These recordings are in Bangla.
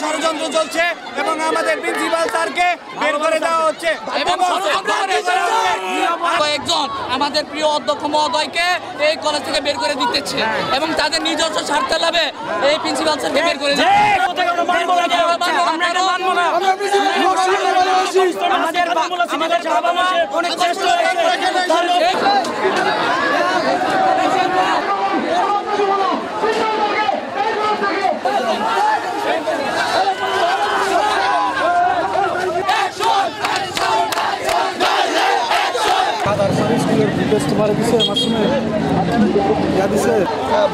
ষড়যন্ত্র চলছে এবং আমাদের প্রিন্সিপাল স্যারকে বের করে দেওয়া হচ্ছে কয়েকজন আমাদের প্রিয় অধ্যক্ষ মহোদয়কে এই কলেজ থেকে বের করে দিতেছে এবং তাদের নিজস্ব স্বার্থ লাভে এই প্রিন্সিপাল স্যারকে বের করে দিচ্ছে।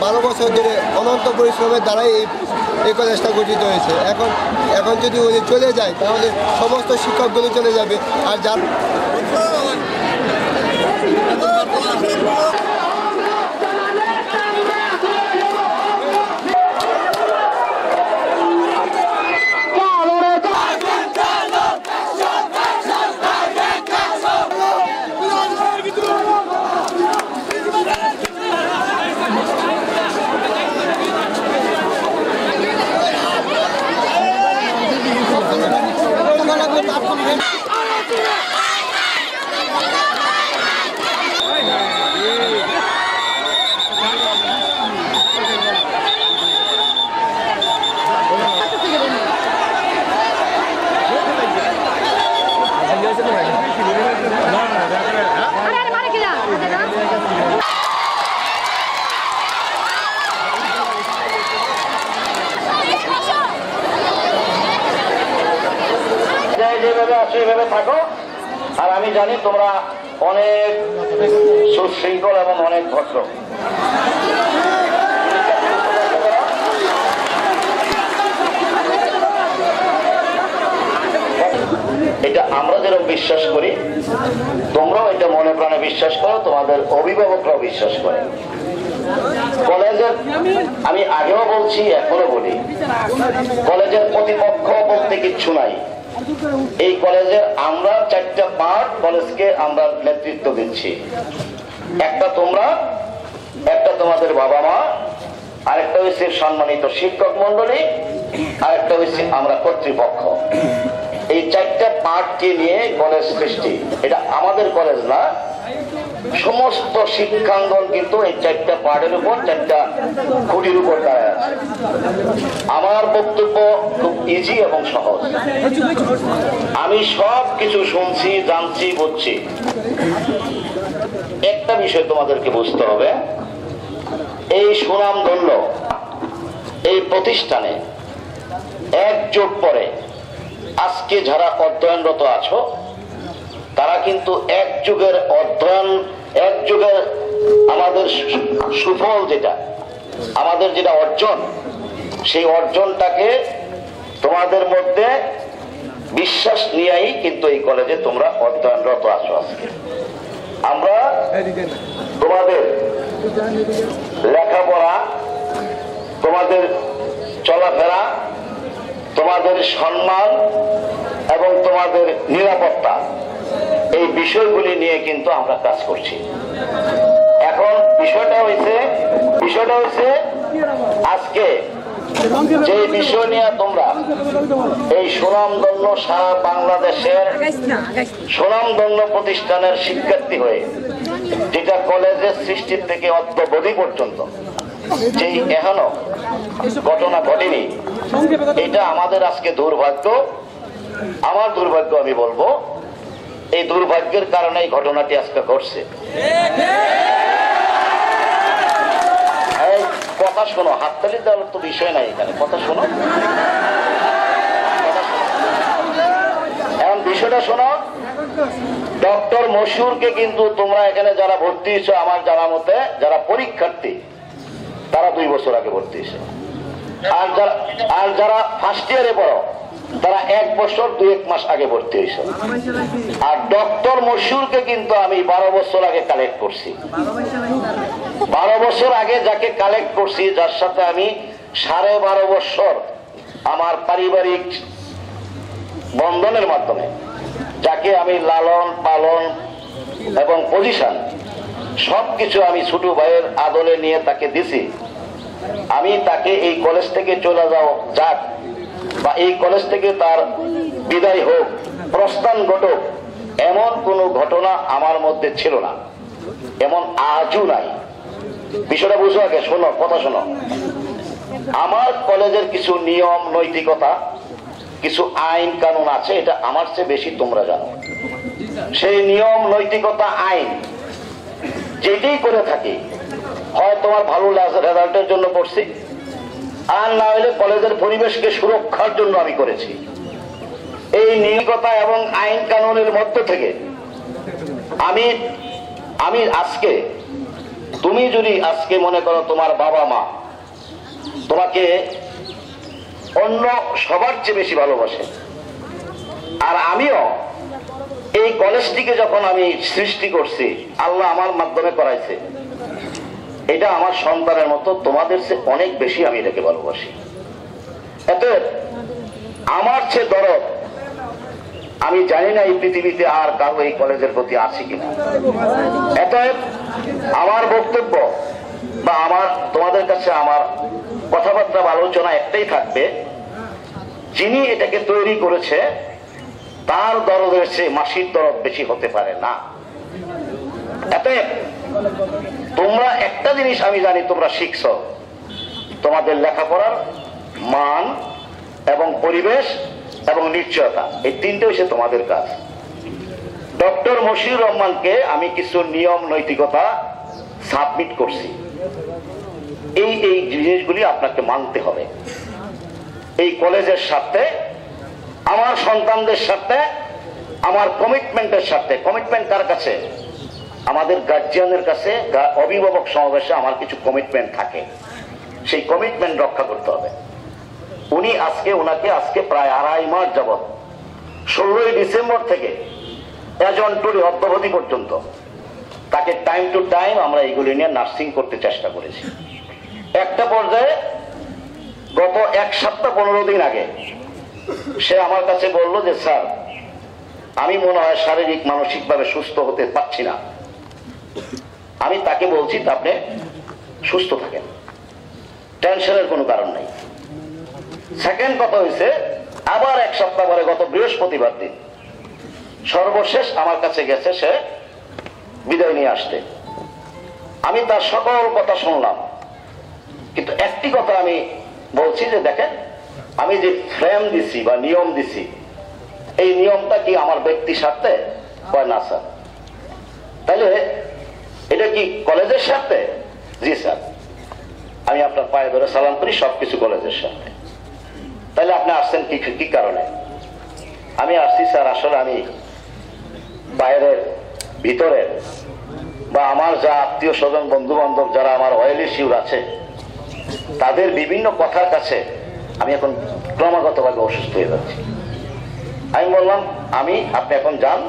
বারো বছর ধরে অনন্ত পরিশ্রমের দ্বারাই এই কলেজটা গঠিত হয়েছে। এখন যদি উনি চলে যায় তাহলে সমস্ত শিক্ষকগুলো চলে যাবে। আর যার যেভাবে আছো এইভাবে থাকো। আর আমি জানি তোমরা অনেক সুশৃঙ্খল এবং অনেক ভদ্র। এটা আমরা যেরকম বিশ্বাস করি তোমরাও এটা মনে প্রাণে বিশ্বাস করো, তোমাদের অভিভাবকরাও বিশ্বাস করে। কলেজের আমি আগেও বলছি এখনো বলি, কলেজের প্রতিপক্ষ বলতে কিচ্ছু নাই। এই কলেজের আমরা 4টা পার্ট কলেজকে আমরা নেতৃত্ব দিচ্ছি। একটা তোমরা, একটা তোমাদের বাবা মা, আরেকটা হচ্ছে সম্মানিত শিক্ষক মন্ডলী, আরেকটা হচ্ছে আমরা কর্তৃপক্ষ। এই 4টা পার্টকে নিয়ে কলেজ সৃষ্টি। এটা আমাদের কলেজ না, সমস্ত শিক্ষাঙ্গন কিন্তু এই 4টা পার্টের উপর, 4টা খুঁটির উপর দাঁড়ায় আছে। আমার বক্তব্য খুব ইজি এবং সহজ। আমি সব কিছু শুনছি, জানছি, বুঝছি। একটা বিষয় তোমাদেরকে বুঝতে হবে, এই সুনামধন্য এই প্রতিষ্ঠানে এক যুগ পরে আজকে যারা অধ্যয়নরত আছো তারা কিন্তু এক যুগের অধ্যয়ন, এক যুগের আমাদের সুফল যেটা, আমাদের যেটা অর্জন, সেই অর্জনটাকে তোমাদের মধ্যে বিশ্বাস নিয়েই কিন্তু এই কলেজে তোমরা অধ্যয়নরত আছো। আজকে আমরা তোমাদের লেখাপড়া, তোমাদের চলাফেরা, তোমাদের সম্মান এবং তোমাদের নিরাপত্তা, এই বিষয়গুলি নিয়ে কিন্তু আমরা কাজ করছি। এখন বিষয়টা হয়েছে আজকে যে বিষয় নিয়ে তোমরা এই সুনামধন্য সারা বাংলাদেশের সুনামধন্য প্রতিষ্ঠানের শিক্ষার্থী হয়ে, যেটা কলেজের সৃষ্টির থেকে অদ্যাবধি পর্যন্ত যেই এখনো ঘটনা ঘটেনি, এটা আমাদের আজকে দুর্ভাগ্য। আমার দুর্ভাগ্য আমি বলবো, এই দুর্ভাগ্যের কারণে এই ঘটনাটি আজকে ঘটছে। কথা শোনো, হাততালি দেওয়ার তো বিষয় নাই এখানে, কথা শোনো। এখন বিষয়টা শোনো, ডক্টর মশিউরকে কিন্তু তোমরা এখানে যারা ভর্তি হয়েছো, আমার জানা মতে যারা পরীক্ষার্থী তারা 2 বছর আগে ভর্তি হয়েছে। আর যারা ফার্স্ট ইয়ারে পড়ো তারা 1 বছর 2-1 মাস আগে ভর্তি হয়েছে। আর ডক্টর মশিউরকে কিন্তু আমি 12 বছর আগে কালেক্ট করছি। 12 বছর আগে যাকে কালেক্ট করছি, যার সাথে আমি 12.5 বছর আমার পারিবারিক বন্ধনের মাধ্যমে, যাকে আমি লালন পালন এবং পজিশন সবকিছু আমি ছোট ভাইয়ের আদলে নিয়ে তাকে দিছি। আমি তাকে এই কলেজ থেকে চলে যাক বা এই কলেজ থেকে তার বিদায় হোক, প্রস্থান ঘটুক, এমন কোনো ঘটনা আমার মধ্যে ছিল না, এমন আজও নাই। বিষয়টা বুঝো আগে, শোনো, কথা শোনো। আমার কলেজের কিছু নিয়ম নৈতিকতা, কিছু আইন কানুন আছে, এটা আমার চেয়ে বেশি তোমরা জানো। সেই নিয়ম নৈতিকতা আইন যেটাই করে থাকি, হয় তোমার ভালো রেজাল্টের জন্য করছি, আর না হলে কলেজের পরিবেশকে সুরক্ষার জন্য আমি করেছি। এই নৈতিকতা এবং আইন কানুনের মধ্য থেকে আমি আজকে, তুমি যদি আজকে মনে করো তোমার বাবা মা তোমাকে অন্য সবার চেয়ে বেশি ভালোবাসে, আর আমিও এই কলেজটিকে যখন আমি সৃষ্টি করছি, আল্লাহ আমার মাধ্যমে করাইছে, এটা আমার সন্তানের মতো, তোমাদের চেয়ে অনেক বেশি আমি এটাকে ভালোবাসি। এত আমার চেয়ে দরদ আমি জানি না এই পৃথিবীতে আর কারো এই কলেজের প্রতি আছে কিনা। অতএব আমার বক্তব্য বা আমার তোমাদের কাছে আমার কথাবার্তা বা আলোচনা একটাই থাকবে, যিনি এটাকে তৈরি করেছে তার দরদের চেয়ে মাসির দরদ বেশি হতে পারে না। অতএব তোমরা একটা জিনিস আমি জানি তোমরা শিখছো, তোমাদের লেখাপড়ার মান এবং পরিবেশ এবং নিশ্চয়তা, এই তিনটে হচ্ছে তোমাদের কাজ। ডক্টর মশিউর রহমানকে আমি কিছু নিয়ম নৈতিকতা সাবমিট করছি, এই জিনিসগুলি আপনাকে মানতে হবে। এই কলেজের সাথে, আমার সন্তানদের সাথে, আমার কমিটমেন্টের সাথে। কমিটমেন্ট কার কাছে? আমাদের গার্জিয়ানের কাছে, অভিভাবক সমাবেশে আমার কিছু কমিটমেন্ট থাকে, সেই কমিটমেন্ট রক্ষা করতে হবে। উনি ওনাকে আজকে প্রায় 2.5 মাস যাবৎ, 16ই ডিসেম্বর থেকে এজন্টুরি অদ্যাবধি পর্যন্ত তাকে টাইম টু টাইম আমরা এইগুলি নিয়ে নার্সিং করতে চেষ্টা করেছি। একটা পর্যায়ে গত 1 সপ্তাহ 15 দিন আগে সে আমার কাছে বলল যে স্যার, আমি মনে হয় শারীরিক মানসিকভাবে সুস্থ হতে পারছি না। আমি তাকে বলছি আপনি সুস্থ থাকেন, টেনশনের কোনো কারণ নাই। সেকেন্ড কথা হয়েছে, আবার 1 সপ্তাহ পরে গত বৃহস্পতিবার দিন সর্বশেষ আমার কাছে গেছে সে বিদায় নিয়ে আসতে। আমি তার সকল কথা শুনলাম, কিন্তু একটি কথা আমি বলছি যে দেখেন, আমি যে ফ্রেম দিছি বা নিয়ম দিছি, এই নিয়মটা কি আমার ব্যক্তি স্বার্থে? কয় না স্যার। তাহলে এটা কি কলেজের স্বার্থে? জি স্যার। আমি আপনার পায়ে ধরে সালাম করি, সবকিছু কলেজের স্বার্থে। তাহলে আপনি আসছেন কি কারণে? আমি আসছি স্যার, আসলে আমি বাইরের ভিতরের বা আমার যা আত্মীয় স্বজন বন্ধু বান্ধব যারা আমার অয়েলি শিউর আছে, তাদের বিভিন্ন কথার কাছে আমি এখন ক্রমাগতভাবে অসুস্থ হয়ে যাচ্ছি। আমি বললাম আপনি এখন যান,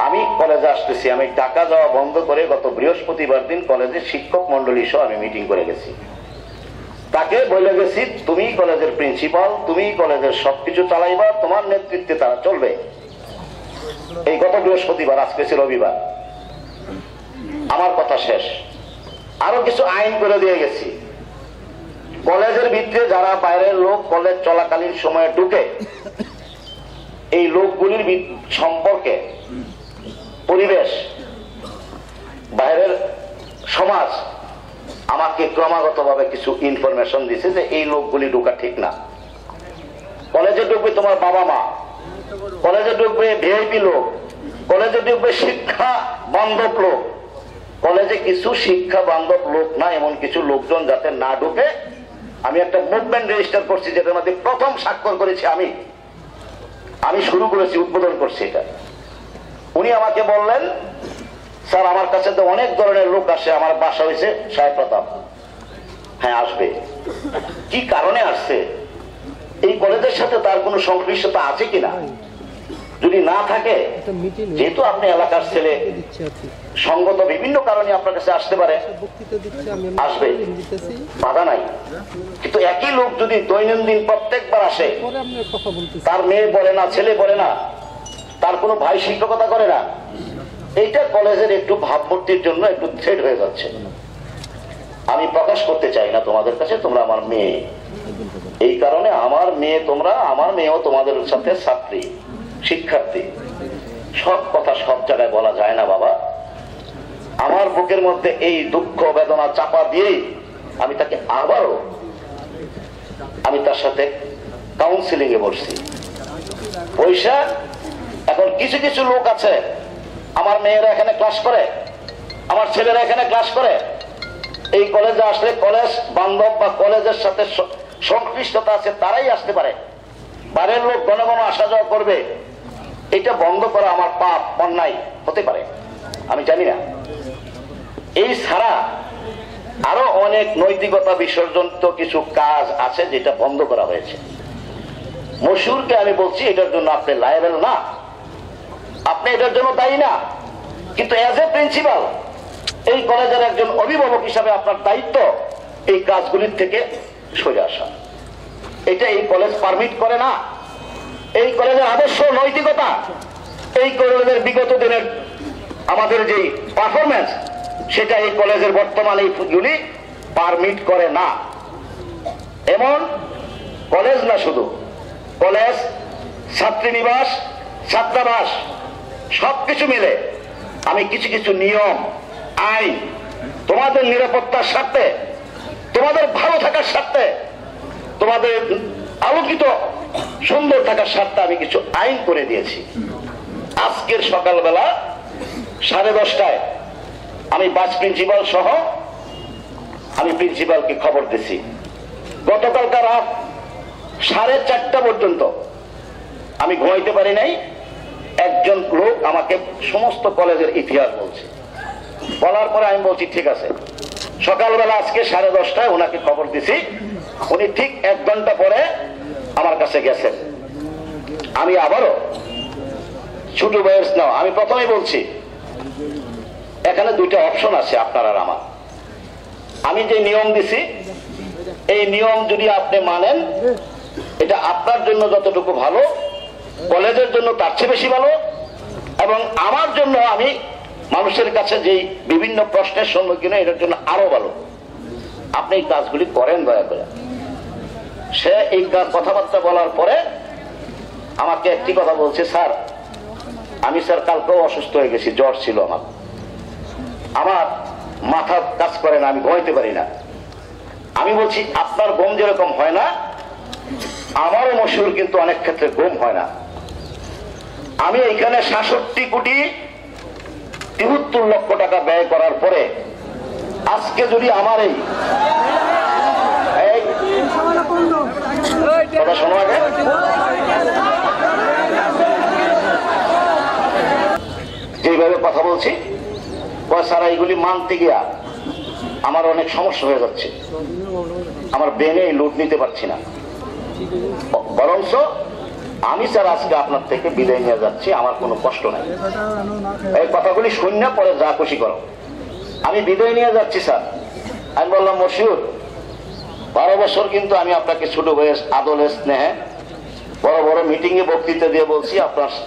আমি কলেজে আসতেছি। আমি টাকা দেওয়া বন্ধ করে গত বৃহস্পতিবার দিন কলেজের শিক্ষক মন্ডলী সহ আমি মিটিং করে গেছি। তাকে বলে গেছি, তুমি কলেজের প্রিন্সিপাল, তুমি কলেজের সবকিছু চালাইবা, তোমার নেতৃত্বে তারা চলবে। এই গত বৃহস্পতিবার, আজকে ছিল রবিবার। আমার কথা শেষ। আরো কিছু আইন করে দিয়ে গেছি, কলেজের ভিতরে যারা বাইরের লোক কলেজ চলাকালীন সময়ে ঢুকে, এই লোকগুলির সম্পর্কে পরিবেশ, বাইরের সমাজ আমাকে ক্রমাগতভাবে কিছু ইনফরমেশন দিছে যে এই লোকগুলি ঢোকা ঠিক না। কলেজে ঢুকবে তোমার বাবা মা, কলেজে ঢুকবে ভিআইপি লোক, কলেজে ঢুকবে শিক্ষা বান্ধব লোক। কলেজে কিছু শিক্ষা বান্ধব লোক না এমন কিছু লোকজন যাতে না ঢুকে, আমি একটা মুভমেন্ট রেজিস্টার করছি, যেটার মধ্যে প্রথম স্বাক্ষর করেছি আমি শুরু করেছি, উদ্বোধন করছি এটা। উনি আমাকে বললেন, স্যার আমার কাছে তো অনেক ধরনের লোক আসে, আমার বাসা হয়েছে সাহেব প্রতাপ। হ্যাঁ আসবে। কি কারণে আসছে? এই কলেজের সাথে তার কোনো সংশ্লিষ্টতা আছে কিনা? যদি না থাকে, যেহেতু আপনি এলাকার ছেলে, সঙ্গত বিভিন্ন কারণে আপনার কাছে আসতে পারে, আসবে, বাধা নাই। কিন্তু একই লোক যদি দৈনন্দিন প্রত্যেকবার আসে, তার মেয়ে বলে না, ছেলে বলে না, তার কোনো ভাই শিক্ষকতা করে না, এইটা কলেজের একটু ভাবমূর্তির জন্য একটু থ্রেট হয়ে যাচ্ছে। আমি প্রকাশ করতে চাই না তোমাদের কাছে, তোমরা আমার মেয়ে, এই কারণে আমার মেয়েও তোমাদের সাথে ছাত্রী, শিক্ষার্থী। সব কথা সব জায়গায় বলা যায় না বাবা। আমার বুকের মধ্যে এই দুঃখ বেদনা চাপা দিয়েই আমি তাকে আবারও তার সাথে কাউন্সিলিং এ বসছি। পয়সা এখন কিছু কিছু লোক আছে, আমার মেয়েরা এখানে ক্লাস করে, আমার ছেলেরা এখানে ক্লাস করে, এই কলেজে আসলে কলেজ বান্ধব বা কলেজের সাথে সংশ্লিষ্টতা আছে তারাই আসতে পারে, বাইরের লোক ঘন ঘন আসা যাওয়া করবে, এটা বন্ধ করা আমার পাপ, অন্যায় হতে পারে, আমি জানি না। এই ছাড়া আরো অনেক নৈতিকতা বিসর্জনিত কিছু কাজ আছে যেটা বন্ধ করা হয়েছে। মশহুরকে আমি বলছি এটার জন্য আপনি লায়াবেল না, আপনি এটার জন্য দায়ী না, কিন্তু এজ এ প্রিন্সিপাল এই কলেজের একজন অভিভাবক হিসাবে আপনার দায়িত্ব এই কাজগুলির থেকে সরে আসা। এটা এই কলেজ পারমিট করে না। এই কলেজের আদর্শ নৈতিকতা, এই কলেজের বিগত দিনের আমাদের যে পারফরমেন্স, সেটা এই কলেজের বর্তমানে এইগুলি পারমিট করে না। এমন কলেজ না, শুধু কলেজ, ছাত্রীনিবাস, ছাত্রাবাস সবকিছু মিলে আমি কিছু কিছু নিয়ম, আইন, তোমাদের নিরাপত্তার স্বার্থে, তোমাদের ভালো থাকার স্বার্থে, তোমাদের আলোকিত সুন্দর থাকার স্বার্থে আমি কিছু আইন করে দিয়েছি। আজকের সকালবেলা 10:30টায় আমি ভাইস প্রিন্সিপাল সহ আমি প্রিন্সিপালকে খবর দিছি। গতকালকা রাত 4:30টা পর্যন্ত আমি ঘুমাইতে পারি নাই। একজন লোক আমাকে সমস্ত কলেজের ইতিহাস বলছে, বলার পরে আমি বলছি ঠিক আছে। সকালবেলা আজকে 10:30টায় ওনাকে খবর দিছি, উনি ঠিক 1 ঘন্টা পরে আমার কাছে গেছেন। আমি আবারও ছোট বয়স নাও, আমি প্রথমেই বলছি এখানে 2টা অপশন আছে আপনার আর আমার। আমি যে নিয়ম দিছি এই নিয়ম যদি আপনি মানেন, এটা আপনার জন্য যতটুকু ভালো, কলেজের জন্য তার চেয়ে বেশি ভালো, এবং আমার জন্য আমি মানুষের কাছে যে বিভিন্ন প্রশ্নের সম্মুখীন এটার জন্য আরো ভালো। আপনি এই কাজগুলি করেন দয়া করে। সে এই কথাবার্তা বলার পরে আমাকে একটি কথা বলছে, স্যার আমি স্যার কালকেও অসুস্থ হয়ে গেছি, জ্বর ছিল আমার মাথা কাজ করে না, আমি ঘুমাইতে পারি না। আমি বলছি আপনার ঘুম যেরকম হয় না, আমারও মশহুর কিন্তু অনেক ক্ষেত্রে ঘুম হয় না। আমি এখানে 66,73,00,000 টাকা ব্যয় করার পরে আজকে যদি আমার এই কথা শোনো আগে, যেভাবে কথা বলছি, স্যার এইগুলি মানতে গিয়া আমার অনেক সমস্যা হয়ে যাচ্ছে, আমার ব্রেনে লোড নিতে পারছি না, বরঞ্চ আমি স্যার আজকে আপনার থেকে বিদায় নিয়ে যাচ্ছি, আমার কোনো কষ্ট নাই। এই কথাগুলি শূন্য পরে যা খুশি করো, আমি বিদায় নিয়ে যাচ্ছি স্যার। আমি বললাম মশহুর 12 বছর কিন্তু আমি আপনাকে ছোট বয়স আদলে স্নেহে বড় বড় মিটিং এ বক্তৃতা দিয়ে বলছি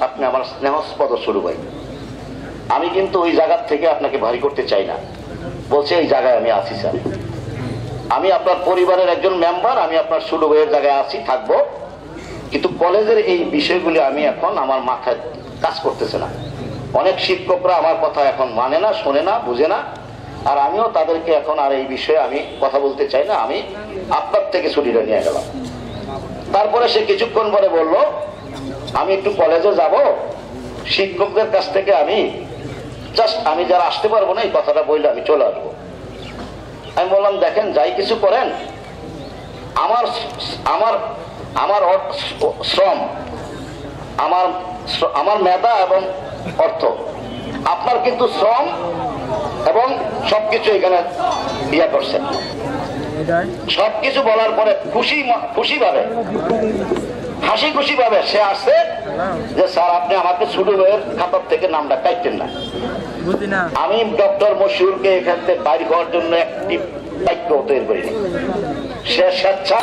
আপনি আমার স্নেহস্পদ ছোট ভাই, আমি কিন্তু ওই জায়গা থেকে আপনাকে ভারী করতে চাই না। বলছে এই জায়গায় আমি আছি স্যার, আমি আপনার পরিবারের একজন মেম্বার, আমি আপনার ছোট ভাইয়ের জায়গায় আছি, থাকবো, কিন্তু কলেজের এই বিষয়গুলি আমি এখন আমার মাথায় কাজ করতেছে না। অনেক শিক্ষকরা আমার কথা এখন মানে না, শোনে না, বুঝে না, আর আমিও তাদেরকে এখন আর এই বিষয়ে আমি কথা বলতে চাই না, আমি আপনার থেকে ছুটিটা নিয়ে গেলাম। তারপরে সে কিছুক্ষণ পরে বলল আমি একটু কলেজে যাব, শিক্ষকদের কাছ থেকে আমি যারা আসতে পারবো না এই কথাটা বললে আমি চলে আসবো। আমি বললাম দেখেন যাই কিছু করেন, আমার আমার আমার শ্রম, আমার মেধা এবং অর্থ, আপনার কিন্তু শ্রম এবং সবকিছু এখানে করছেন। সবকিছু বলার পরে খুশি ভাবে, হাসি খুশি ভাবে সে আসছে যে স্যার আপনি আমাকে ছোট ভাইয়ের খাতার থেকে নামটা কাটতেন না। আমি ডক্টর মশহুরকে এখান থেকে বাইরে হওয়ার জন্য একটি বাক্য তৈরি করিনি। সে স্বেচ্ছা